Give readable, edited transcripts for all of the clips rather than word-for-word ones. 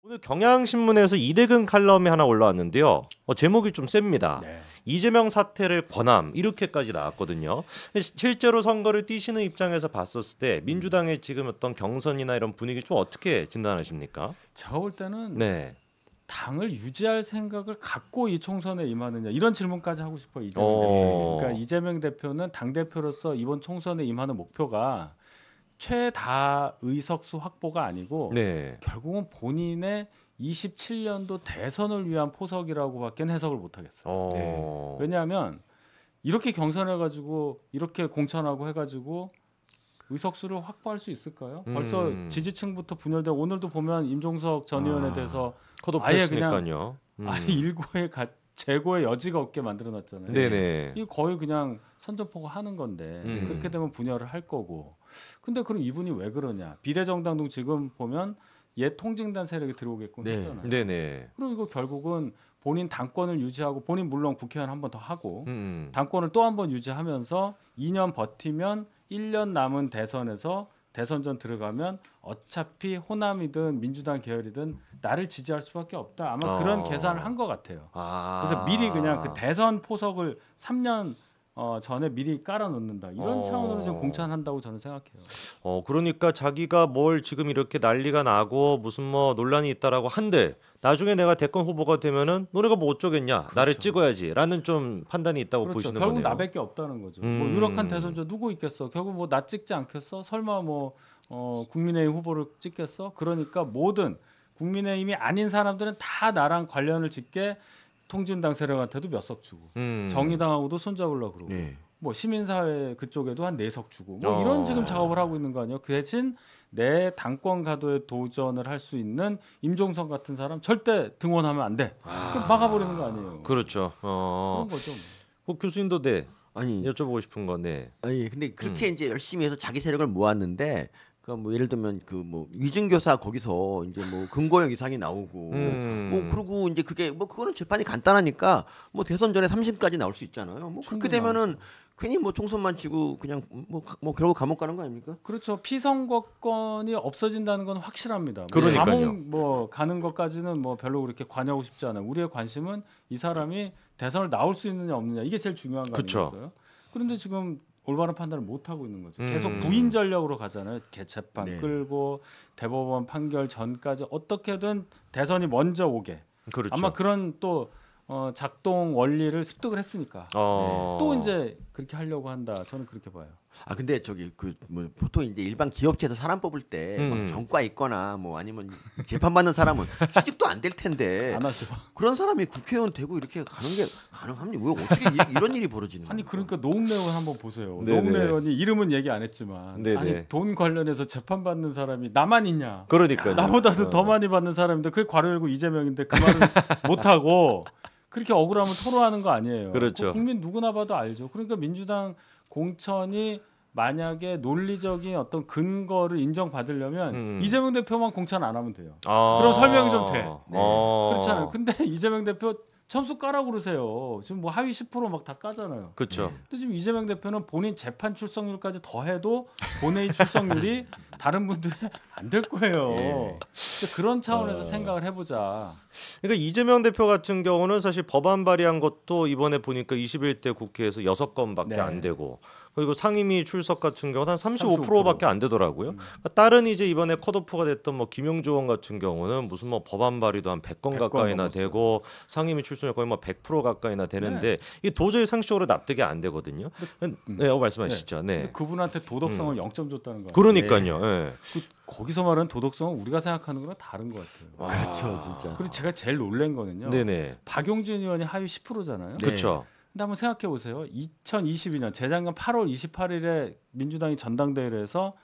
오늘 경향신문에서 이대근 칼럼이 하나 올라왔는데요. 제목이 좀 셉니다. 네. 이재명 사퇴를 권함 이렇게까지 나왔거든요. 실제로 선거를 뛰시는 입장에서 봤었을 때 민주당의 지금 어떤 경선이나 이런 분위기 좀 어떻게 진단하십니까? 제가 볼 때는 네. 당을 유지할 생각을 갖고 이 총선에 임하느냐 이런 질문까지 하고 싶어요. 이재명 어. 대표. 그러니까 이재명 대표는 당 대표로서 이번 총선에 임하는 목표가 최다 의석수 확보가 아니고 네. 결국은 본인의 27년도 대선을 위한 포석이라고밖에 해석을 못하겠어요. 네. 왜냐하면 이렇게 경선해가지고 이렇게 공천하고 해가지고 의석수를 확보할 수 있을까요? 벌써 지지층부터 분열되고 오늘도 보면 임종석 전 의원에 대해서 아예 그냥 컷오프했으니까요. 아예 일고의 재고의 여지가 없게 만들어놨잖아요. 네네. 이 거의 그냥 선전포고 하는 건데 그렇게 되면 분열을 할 거고. 근데 그럼 이분이 왜 그러냐? 비례정당도 지금 보면 옛 통진단 세력이 들어오게끔 했잖아요. 네네. 그리고 이거 결국은 본인 당권을 유지하고 본인 물론 국회의원 한 번 더 하고 당권을 또 한 번 유지하면서 2년 버티면 1년 남은 대선에서 대선전 들어가면 어차피 호남이든 민주당 계열이든 나를 지지할 수밖에 없다. 아마 그런 계산을 한 것 같아요. 그래서 미리 그냥 그 대선 포석을 3년 전에 미리 깔아놓는다. 이런 차원으로 지금 공천한다고 저는 생각해요. 그러니까 자기가 뭘 지금 이렇게 난리가 나고 무슨 뭐 논란이 있다라고 한들 나중에 내가 대권 후보가 되면은 너네가 뭐 어쩌겠냐. 그렇죠. 나를 찍어야지라는 좀 판단이 있다고 그렇죠. 보시는 결국 거네요. 나밖에 없다는 거죠. 뭐 유력한 대선자 누구 있겠어? 결국 뭐 나 찍지 않겠어? 설마 뭐 국민의힘 후보를 찍겠어? 그러니까 모든 국민의힘이 아닌 사람들은 다 나랑 관련을 짓게 통진당 세력한테도 몇 석 주고 정의당하고도 손잡으려고 그러고 뭐 시민사회 그쪽에도 한 4석 주고 뭐 이런 지금 작업을 하고 있는 거 아니에요. 그 대신 내 당권 가도에 도전을 할 수 있는 임종석 같은 사람 절대 등원하면 안 돼. 막아버리는 거 아니에요. 그렇죠. 그런 거죠. 교수님도 네. 아니 여쭤보고 싶은 건데. 아니 근데 그렇게 이제 열심히 해서 자기 세력을 모았는데 그러니까 뭐 예를 들면 그 뭐 위증교사 거기서 이제 뭐 금고형 이상이 나오고 뭐 그리고 이제 그게 뭐 그거는 재판이 간단하니까 뭐 대선 전에 3심까지 나올 수 있잖아요. 뭐 그렇게 되면은 나오죠. 괜히 뭐 총선만 치고 그냥 뭐 결국 감옥 가는 거 아닙니까? 그렇죠. 피선거권이 없어진다는 건 확실합니다. 그러니까요. 감옥 뭐 가는 것까지는 뭐 별로 그렇게 관여하고 싶지 않아요. 우리의 관심은 이 사람이 대선을 나올 수 있느냐 없느냐 이게 제일 중요한 거 그쵸. 아니겠어요? 그런데 지금 올바른 판단을 못 하고 있는 거죠. 계속 부인 전략으로 가잖아요. 재판 끌고 대법원 판결 전까지 어떻게든 대선이 먼저 오게. 그렇죠. 아마 그런 또 작동 원리를 습득을 했으니까 또 이제 그렇게 하려고 한다. 저는 그렇게 봐요. 아 근데 저기 그 뭐 보통 이제 일반 기업체에서 사람 뽑을 때 막 전과 있거나 뭐 아니면 재판 받는 사람은 취직도 안 될 텐데 안 하죠. 그런 사람이 국회의원 되고 이렇게 가는 게 가능합니까? 왜 어떻게 이런 일이 벌어지는 아니 겁니까? 그러니까 노웅래 의원 한번 보세요. 네네. 노웅래 의원이 이름은 얘기 안 했지만 네네. 아니 돈 관련해서 재판 받는 사람이 나만 있냐? 그러니까요. 나보다도 더 많이 받는 사람인데 그게 괄호 열고 이재명인데 그 말을 못 하고 그렇게 억울하면 토로하는 거 아니에요. 그렇죠. 국민 누구나 봐도 알죠. 그러니까 민주당 공천이 만약에 논리적인 어떤 근거를 인정받으려면 이재명 대표만 공천 안 하면 돼요. 그럼 설명이 좀 돼. 그렇잖아요. 근데 이재명 대표 점수 까라고 그러세요. 지금 뭐 하위 10% 막 다 까잖아요. 그렇죠. 근데 지금 이재명 대표는 본인 재판 출석률까지 더해도 본회의 출석률이 다른 분들이 안 될 거예요. 근데 그런 차원에서 생각을 해보자. 그러니까 이재명 대표 같은 경우는 사실 법안 발의한 것도 이번에 보니까 21대 국회에서 6건밖에 네. 안 되고 그리고 상임위 출석 같은 경우는 한 35%밖에 안 되더라고요. 그러니까 다른 이제 이번에 컷오프가 됐던 뭐 김용주 의원 같은 경우는 무슨 뭐 법안 발의도 한 100건 100건 가까이나 넘었어요. 되고 상임위 출석률 거의 뭐 100% 가까이나 되는데 이게 도저히 상식적으로 납득이 안 되거든요. 네, 말씀하시죠. 네. 근데 그분한테 도덕성을 0점 줬다는 거예요. 그러니까요. 네. 거기서 말하는 도덕성은 우리가 생각하는 거랑 다른 것 같아요. 그렇죠, 진짜. 그리고 제가 제일 놀란 거는요. 네네. 박용진 의원이 하위 10%잖아요. 그렇죠. 근데 한번 생각해 보세요. 2022년 재작년 8월 28일에 민주당이 전당대회를 해서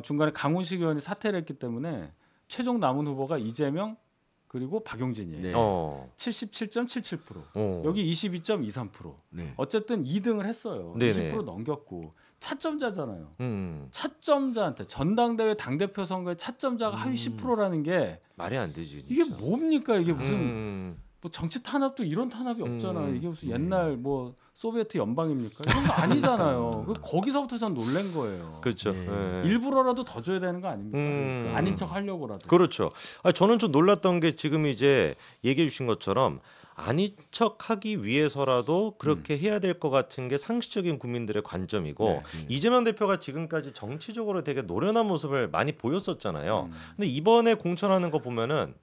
중간에 강훈식 의원이 사퇴를 했기 때문에 최종 남은 후보가 이재명 그리고 박용진이에요. 네. 77.77%. 여기 22.23%. 네. 어쨌든 2등을 했어요. 네네. 20% 넘겼고 차점자잖아요. 음. 차점자한테 전당대회 당대표 선거의 차점자가 하위 10%라는 게 말이 안 되지. 진짜. 이게 뭡니까? 이게 무슨 뭐 정치 탄압도 이런 탄압이 없잖아요. 이게 무슨 옛날 뭐 소비에트 연방입니까? 이런 거 아니잖아요. 거기서부터 전 놀란 거예요. 그렇죠. 네. 예. 일부러라도 더 줘야 되는 거 아닙니까? 그러니까 아닌 척 하려고라도. 그렇죠. 저는 좀 놀랐던 게 지금 이제 얘기해 주신 것처럼 아닌 척하기 위해서라도 그렇게 해야 될 것 같은 게 상식적인 국민들의 관점이고 네. 이재명 대표가 지금까지 정치적으로 되게 노련한 모습을 많이 보였었잖아요. 근데 이번에 공천하는 거 보면은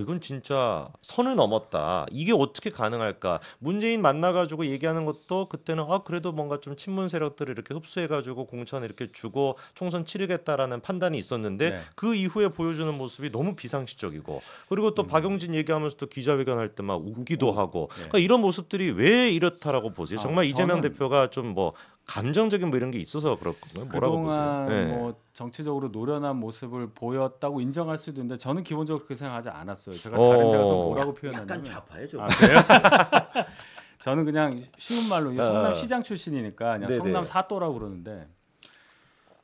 이건 진짜 선을 넘었다. 이게 어떻게 가능할까? 문재인 만나가지고 얘기하는 것도 그때는 그래도 뭔가 좀 친문 세력들을 이렇게 흡수해가지고 공천 이렇게 주고 총선 치르겠다라는 판단이 있었는데 네. 그 이후에 보여주는 모습이 너무 비상식적이고 그리고 또 박용진 얘기하면서 또 기자회견할 때 막 웃기도 하고 그러니까 이런 모습들이 왜 이렇다라고 보세요? 정말 이재명 저는 대표가 좀 뭐 감정적인 뭐 이런 게 있어서 그렇군요. 뭐라고 보세요? 그동안 네. 뭐 정치적으로 노련한 모습을 보였다고 인정할 수도 있는데 저는 기본적으로 그렇게 생각하지 않았어요. 제가 다른 데 가서 뭐라고 약간 표현하냐면 좌파예요. 그래요? 저는 그냥 쉬운 말로 이게 성남 시장 출신이니까 그냥 네네. 성남 사또라고 그러는데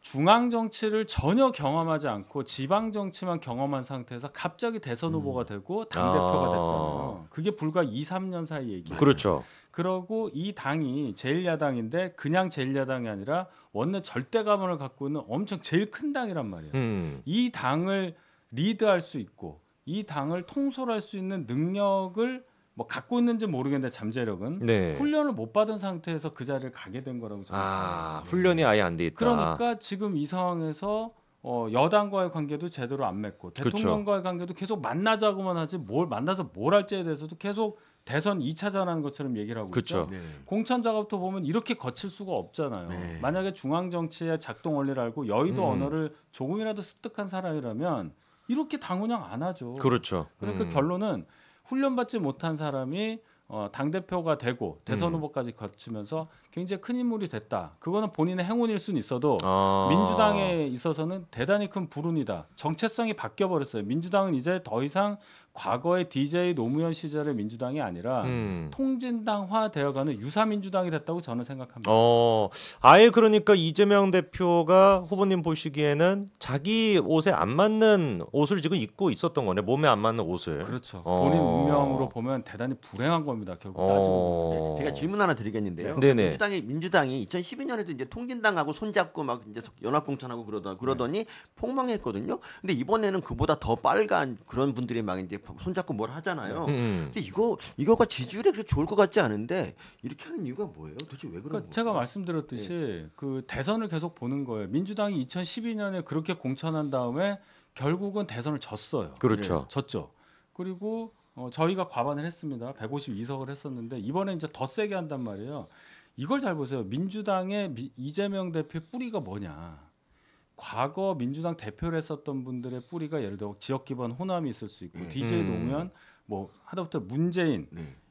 중앙 정치를 전혀 경험하지 않고 지방 정치만 경험한 상태에서 갑자기 대선 후보가 되고 당 대표가 됐잖아요. 그게 불과 2, 3년 사이 얘기예요. 그렇죠. 그러고 이 당이 제1야당인데 그냥 제1야당이 아니라 원내 절대감을 갖고 있는 엄청 제일 큰 당이란 말이에요. 이 당을 리드할 수 있고 이 당을 통솔할 수 있는 능력을 뭐 갖고 있는지 모르겠는데 잠재력은 네. 훈련을 못 받은 상태에서 그 자리를 가게 된 거라고 저는 생각해요. 훈련이 아예 안 돼 있다. 그러니까 지금 이 상황에서 여당과의 관계도 제대로 안 맺고 대통령과의 관계도 계속 만나자고만 하지 뭘 만나서 뭘 할지에 대해서도 계속 대선 2차전하는 것처럼 얘기를 하고 그쵸. 있죠. 네. 공천 작업도 보면 이렇게 거칠 수가 없잖아요. 네. 만약에 중앙 정치의 작동 원리를 알고 여의도 언어를 조금이라도 습득한 사람이라면 이렇게 당 운영 안 하죠. 그렇죠. 그러니까 결론은 훈련받지 못한 사람이 당 대표가 되고 대선 후보까지 거치면서 굉장히 큰 인물이 됐다. 그거는 본인의 행운일 수는 있어도 민주당에 있어서는 대단히 큰 불운이다. 정체성이 바뀌어 버렸어요. 민주당은 이제 더 이상 과거의 DJ 노무현 시절의 민주당이 아니라 통진당화 되어가는 유사민주당이 됐다고 저는 생각합니다. 아예 그러니까 이재명 대표가 후보님 보시기에는 자기 옷에 안 맞는 옷을 지금 입고 있었던 거네. 몸에 안 맞는 옷을. 그렇죠. 본인 운명으로 보면 대단히 불행한 겁니다. 결국 따지고 보면. 제가 질문 하나 드리겠는데요. 네네. 민주당이 2012년에도 이제 통진당하고 손잡고 막 이제 연합공천하고 그러더니 폭망했거든요. 근데 이번에는 그보다 더 빨간 그런 분들이 막 이제 손잡고 뭘 하잖아요. 근데 이거가 지지율에 그렇게 좋을 것 같지 않은데 이렇게 하는 이유가 뭐예요? 도대체 왜 그런 거예요? 제가 말씀드렸듯이 그 대선을 계속 보는 거예요. 민주당이 2012년에 그렇게 공천한 다음에 결국은 대선을 졌어요. 그렇죠. 졌죠. 그리고 저희가 과반을 했습니다. 152석을 했었는데 이번에 이제 더 세게 한단 말이에요. 이걸 잘 보세요. 민주당의 이재명 대표의 뿌리가 뭐냐? 과거 민주당 대표를 했었던 분들의 뿌리가 예를 들어 지역 기반 호남이 있을 수 있고 DJ 노무현 뭐 하다부터 문재인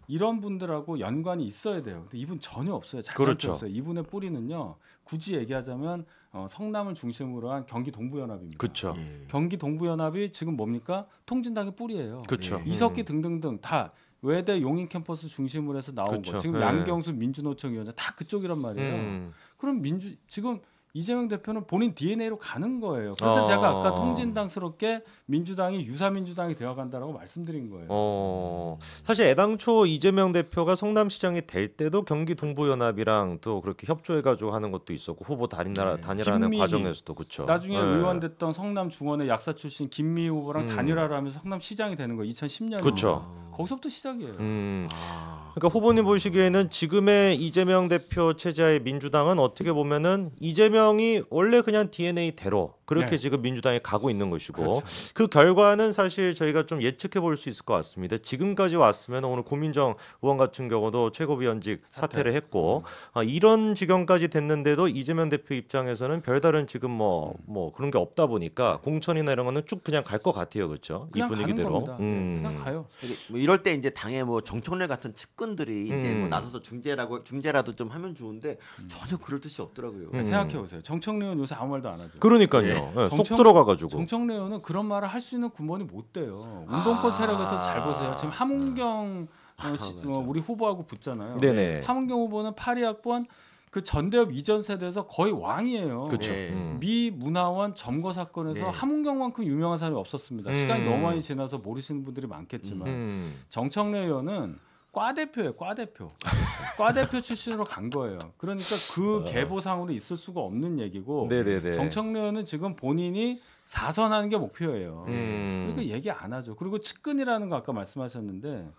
이런 분들하고 연관이 있어야 돼요. 근데 이분 전혀 없어요. 자세히 그렇죠. 없어요. 이분의 뿌리는요. 굳이 얘기하자면 성남을 중심으로 한 경기 동부연합입니다. 그렇죠. 경기 동부연합이 지금 뭡니까? 통진당의 뿌리예요. 그렇죠. 이석기 등등등 다 외대 용인 캠퍼스 중심으로 해서 나온 그쵸. 거. 지금 네. 양경수 민주노총 위원장 다 그쪽이란 말이에요. 그럼 지금 이재명 대표는 본인 DNA로 가는 거예요. 그래서 제가 아까 통진당스럽게 민주당이 유사민주당이 되어간다라고 말씀드린 거예요. 사실 애당초 이재명 대표가 성남시장이 될 때도 경기 동부연합이랑 또 그렇게 협조해가지고 하는 것도 있었고 후보 단일화하는 김미희, 과정에서도 그렇죠. 나중에 의원 됐던 성남 중원의 약사 출신 김미희 후보랑 단일화를 하면서 성남시장이 되는 거예요. 2010년에. 그렇죠. 거기서부터 시작이에요. 그러니까 후보님 보시기에는 지금의 이재명 대표 체제의 민주당은 어떻게 보면은 이재명이 원래 그냥 DNA대로 그렇게 네. 지금 민주당이 가고 있는 것이고 그렇죠. 그 결과는 사실 저희가 좀 예측해 볼 수 있을 것 같습니다. 지금까지 왔으면 오늘 고민정 의원 같은 경우도 최고위원직 사퇴를 했고 이런 지경까지 됐는데도 이재명 대표 입장에서는 별다른 지금 뭐 그런 게 없다 보니까 공천이나 이런 거는 쭉 그냥 갈 것 같아요, 그렇죠? 이 그냥 분위기대로. 가는 겁니다. 그냥 가요. 뭐 이럴 때 이제 당에 뭐 정청래 같은 측근들이 이제 뭐 나서서 중재라도 좀 하면 좋은데 전혀 그럴 뜻이 없더라고요. 생각해 보세요. 정청래 의원 요새 아무 말도 안 하죠. 그러니까요. 네, 속 들어가가지고. 정청래 의원은 그런 말을 할 수 있는 군번이 못 돼요. 운동권 세력에서 잘 보세요. 지금 함은경 우리 후보하고 붙잖아요. 네네. 함은경 후보는 82학번 그 전대협 이전 세대에서 거의 왕이에요. 그렇죠. 네. 미 문화원 점거 사건에서 네. 함은경만큼 유명한 사람이 없었습니다. 시간이 너무 많이 지나서 모르시는 분들이 많겠지만 정청래 의원은 과 대표예요. 과 대표. 과 대표 출신으로 간 거예요. 그러니까 그 계보상으로 있을 수가 없는 얘기고 네네네. 정청래 의원은 지금 본인이 사선하는 게 목표예요. 음. 그러니까 얘기 안 하죠. 그리고 측근이라는 거 아까 말씀하셨는데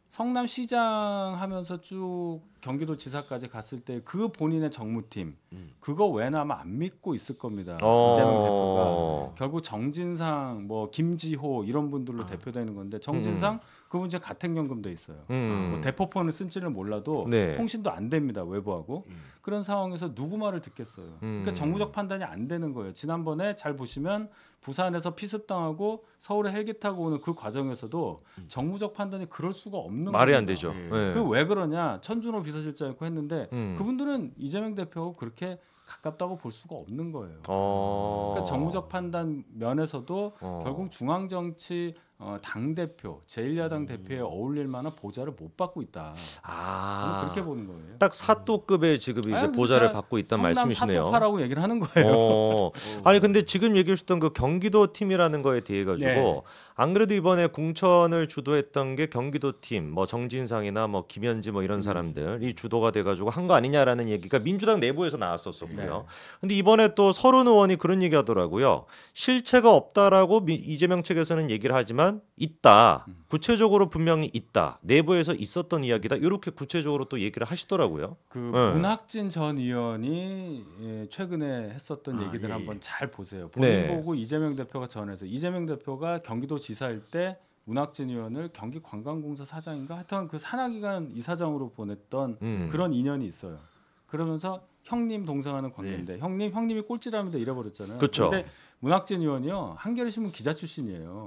성남시장 하면서 쭉 경기도지사까지 갔을 때 그 본인의 정무팀 그거 외에는 아마 안 믿고 있을 겁니다. 이재명 대표가 결국 정진상 뭐 김지호 이런 분들로 대표되는 건데 정진상 그분 이제 가택연금 돼 있어요. 뭐 대포폰을 쓴지를 몰라도 네. 통신도 안 됩니다. 외부하고. 그런 상황에서 누구 말을 듣겠어요. 그러니까 정무적 판단이 안 되는 거예요. 지난번에 잘 보시면 부산에서 피습당하고 서울에 헬기 타고 오는 그 과정에서도 정무적 판단이 그럴 수가 없는 말이 겁니다. 안 되죠. 네. 네. 그 왜 그러냐? 천준호 비서실장이고 했는데 그분들은 이재명 대표하고 그렇게 가깝다고 볼 수가 없는 거예요. 그러니까 정무적 판단 면에서도 결국 중앙 정치 당 대표, 제1야당 대표에 어울릴 만한 보좌를 못 받고 있다. 저는 그렇게 보는 거예요. 딱 사또급의 지금 이제 아니, 보좌를 진짜 받고 있다는 성남 말씀이시네요. 사또파라고 얘기를 하는 거예요. 아니 근데 지금 얘기해 주셨던 그 경기도 팀이라는 거에 대해 가지고 네. 안 그래도 이번에 공천을 주도했던 게 경기도 팀, 뭐 정진상이나 뭐 김현지 뭐 이런 사람들이 주도가 돼 가지고 한 거 아니냐라는 얘기가 민주당 내부에서 나왔었었고요. 네. 근데 이번에 또 서른 의원이 그런 얘기 하더라고요. 실체가 없다라고 이재명 측에서는 얘기를 하지만 있다. 구체적으로 분명히 있다. 내부에서 있었던 이야기다. 이렇게 구체적으로 또 얘기를 하시더라고요. 그 네. 문학진 전 의원이 최근에 했었던 얘기들 예. 한번 잘 보세요. 본인 네. 보고 이재명 대표가 전해서 이재명 대표가 경기도지사일 때 문학진 의원을 경기관광공사 사장인가 하여튼 그 산하기관 이사장으로 보냈던 그런 인연이 있어요. 그러면서 형님 동생하는 관계인데 형님이 꼴찌랍니다 이래버렸잖아요. 그쵸. 근데 문학진 의원이요 한겨레신문 기자 출신이에요.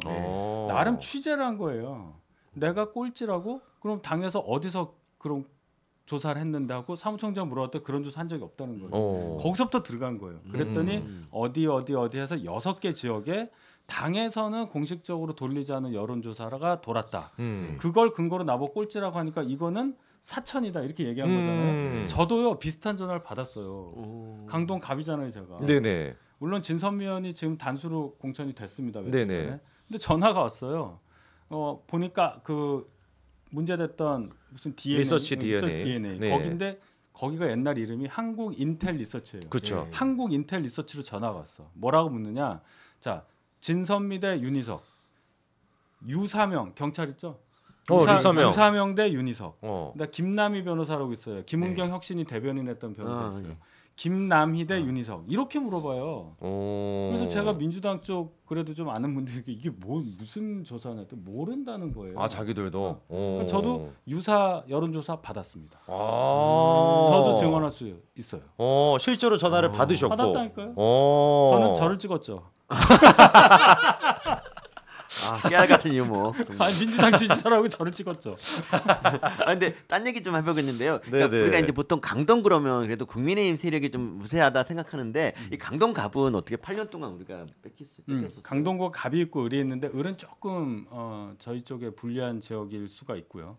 나름 취재를 한 거예요. 내가 꼴찌라고? 그럼 당에서 어디서 그런 조사를 했는데 하고 사무총장 물어봤더니 그런 조사 한 적이 없다는 거예요. 거기서부터 들어간 거예요. 그랬더니 어디 해서 6개 지역에 당에서는 공식적으로 돌리지 않은 여론조사가 돌았다. 그걸 근거로 나보고 꼴찌라고 하니까 이거는 사천이다 이렇게 얘기한 거잖아요. 저도요 비슷한 전화를 받았어요. 강동 갑이잖아요 제가. 네네. 물론 진선미 의원이 지금 단수로 공천이 됐습니다. 며칠 네네. 전에. 근데 전화가 왔어요. 보니까 그 문제됐던 무슨 DNA, 리서치 DNA. 네. 거긴데 거기가 옛날 이름이 한국 인텔 리서치예요. 그렇죠. 한국 인텔 리서치로 전화가 왔어. 뭐라고 묻느냐? 자, 진선미 대 윤희석, 유사명 경찰 있죠? 유사명 대 윤희석. 나 김남희 변호사라고 있어요. 김은경 혁신이 대변인했던 변호사 있어요. 김남희 대 윤희석 이렇게 물어봐요. 그래서 제가 민주당 쪽 그래도 좀 아는 분들에게 이게 무슨 조사냐 했더니 모른다는 거예요. 아 자기들도. 그러니까 저도 유사 여론조사 받았습니다. 아. 저도 증언할 수 있어요. 실제로 전화를 받으셨고. 받았다니까요. 저는 저를 찍었죠. 깨알 같은 유머. 아니, 민주당 지지자라고 저를 찍었죠. 근데 딴 얘기 좀 해보겠는데요. 그러니까 네네. 우리가 이제 보통 강동 그러면 그래도 국민의힘 세력이 좀 무세하다 생각하는데 이 강동 갑은 어떻게 8년 동안 우리가 뺏겼었어요. 강동구 갑이 있고 을이 있는데 을은 조금 저희 쪽에 불리한 지역일 수가 있고요.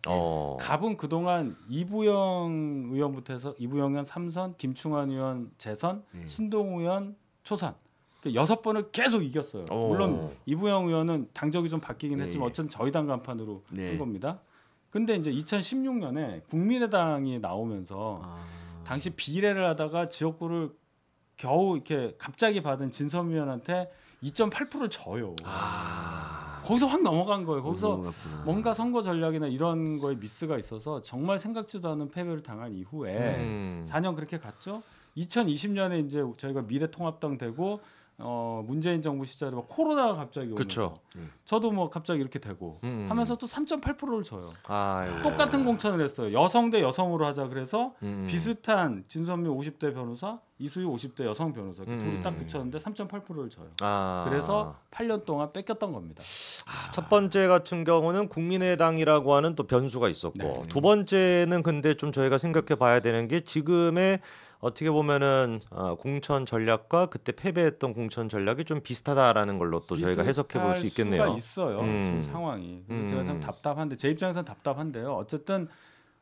갑은 그동안 이부영 의원부터 해서 이부영 의원 3선, 김충환 의원 재선, 신동 의원 초선 6번을 계속 이겼어요. 물론 이부영 의원은 당적이 좀 바뀌긴 했지만 어쨌든 저희 당 간판으로 한 겁니다. 근데 이제 2016년에 국민의당이 나오면서 당시 비례를 하다가 지역구를 겨우 이렇게 갑자기 받은 진선미 의원한테 2.8%를 져요. 거기서 확 넘어간 거예요. 거기서 뭔가 선거 전략이나 이런 거에 미스가 있어서 정말 생각지도 않은 패배를 당한 이후에 4년 그렇게 갔죠. 2020년에 이제 저희가 미래통합당 되고 문재인 정부 시절에 코로나가 갑자기 오면서 저도 뭐 갑자기 이렇게 되고 하면서 또 3.8%를 져요. 똑같은 공천을 했어요. 여성 대 여성으로 하자 그래서 비슷한 진선미 50대 변호사, 이수희 50대 여성 변호사 둘이 딱 붙였는데 3.8%를 져요. 그래서 8년 동안 뺏겼던 겁니다. 첫 번째 같은 경우는 국민의당이라고 하는 또 변수가 있었고 두 번째는 근데 좀 저희가 생각해 봐야 되는 게 지금의 어떻게 보면은 공천 전략과 그때 패배했던 공천 전략이 좀 비슷하다라는 걸로 또 저희가 해석해 볼 수 있겠네요. 수가 있어요. 지금 상황이. 그래서 제가 참 답답한데 제 입장에서는 답답한데요. 어쨌든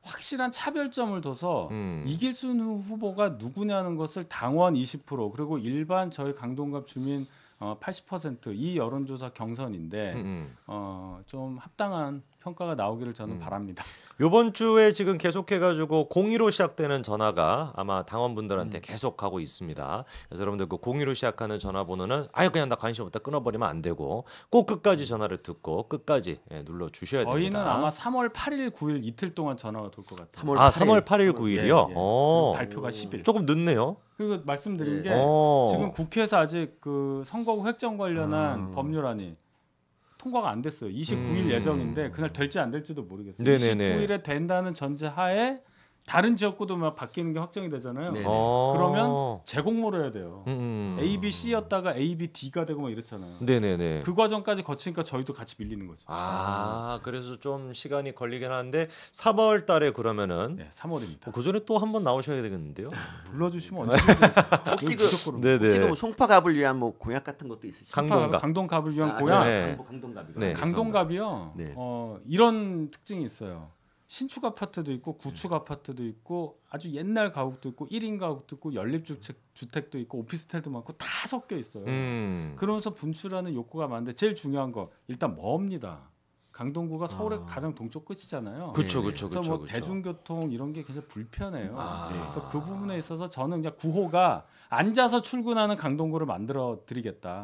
확실한 차별점을 둬서 음. 이길 수 있는 후보가 누구냐는 것을 당원 20% 그리고 일반 저희 강동갑 주민 80%이 여론조사 경선인데 좀 합당한 평가가 나오기를 저는 바랍니다. 요번 주에 지금 계속해가지고 02로 시작되는 전화가 아마 당원분들한테 계속 가고 있습니다. 그래서 여러분들 그 02로 시작하는 전화번호는 아예 그냥 나 관심 없다 끊어버리면 안 되고 꼭 끝까지 전화를 듣고 끝까지 눌러 주셔야 저희는 됩니다. 아마 3월 8일, 9일 이틀 동안 전화가 돌 것 같아요. 3월 아 8일. 3월 8일 9일이요? 예, 예. 그리고 발표가 10일. 조금 늦네요. 그리고 말씀드린 게 어. 지금 국회에서 아직 그 선거구 획정 관련한 법률안이 통과가 안 됐어요. 29일 예정인데 그날 될지 안 될지도 모르겠어요. 네네네. 29일에 된다는 전제하에 다른 지역구도 막 바뀌는 게 확정이 되잖아요. 네. 그러면 재공모를 해야 돼요. 음. A, B, C였다가 A, B, D가 되고 막 이렇잖아요. 네네네. 그 과정까지 거치니까 저희도 같이 밀리는 거죠. 아 그래서 좀 시간이 걸리긴 하는데 3월 달에 그러면은 네, 3월입니다. 그 전에 또 한 번 나오셔야 되겠는데요. 불러주시면 언제든지 혹시 그 무조건 네네. 혹시 그 송파갑을 위한 뭐 공약 같은 것도 있으시죠? 강동갑. 강동갑을 위한 아, 고향. 네. 강동갑이요. 네. 강동갑이요. 네. 이런 특징이 있어요. 신축 아파트도 있고 구축 아파트도 있고 아주 옛날 가옥도 있고 1인 가옥도 있고 연립주택도 있고 오피스텔도 많고 다 섞여 있어요. 그러면서 분출하는 욕구가 많은데 제일 중요한 거 일단 먼니다. 강동구가 서울의 가장 동쪽 끝이잖아요. 그렇죠, 네. 그렇죠, 그래서 그렇죠. 뭐 대중교통 이런 게 굉장히 불편해요. 아. 그래서 그 부분에 있어서 저는 그냥 구호가 앉아서 출근하는 강동구를 만들어 드리겠다.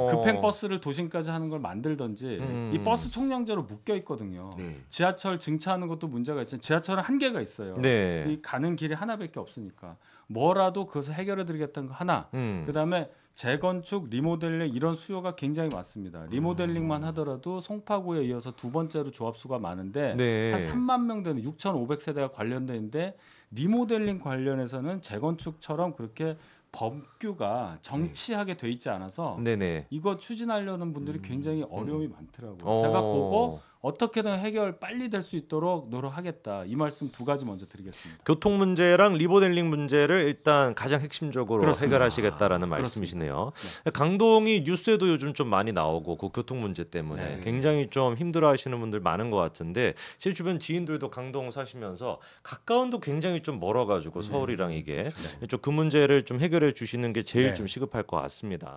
급행 버스를 도심까지 하는 걸 만들든지 이 버스 총량제로 묶여 있거든요. 네. 지하철 증차하는 것도 문제가 있지만 지하철은 한계가 있어요. 네. 이 가는 길이 하나밖에 없으니까 뭐라도 그것을 해결해 드리겠다는 거 하나. 그다음에 재건축, 리모델링 이런 수요가 굉장히 많습니다. 리모델링만 하더라도 송파구에 이어서 두 번째로 조합수가 많은데 네. 한 3만 명 되는 6,500세대가 관련돼 있는데 리모델링 관련해서는 재건축처럼 그렇게 법규가 정치하게 돼 있지 않아서 네네. 이거 추진하려는 분들이 굉장히 어려움이 많더라고요. 어. 제가 그거 어떻게든 해결 빨리 될 수 있도록 노력하겠다. 이 말씀 두 가지 먼저 드리겠습니다. 교통 문제랑 리모델링 문제를 일단 가장 핵심적으로 그렇습니다. 해결하시겠다라는 말씀이시네요. 강동이 뉴스에도 요즘 좀 많이 나오고 그 교통 문제 때문에 네. 굉장히 좀 힘들어하시는 분들 많은 것 같은데 제 주변 지인들도 강동 사시면서 가까운도 굉장히 좀 멀어가지고 서울이랑 이게 좀 그 문제를 좀 해결해 주시는 게 제일 네. 좀 시급할 것 같습니다.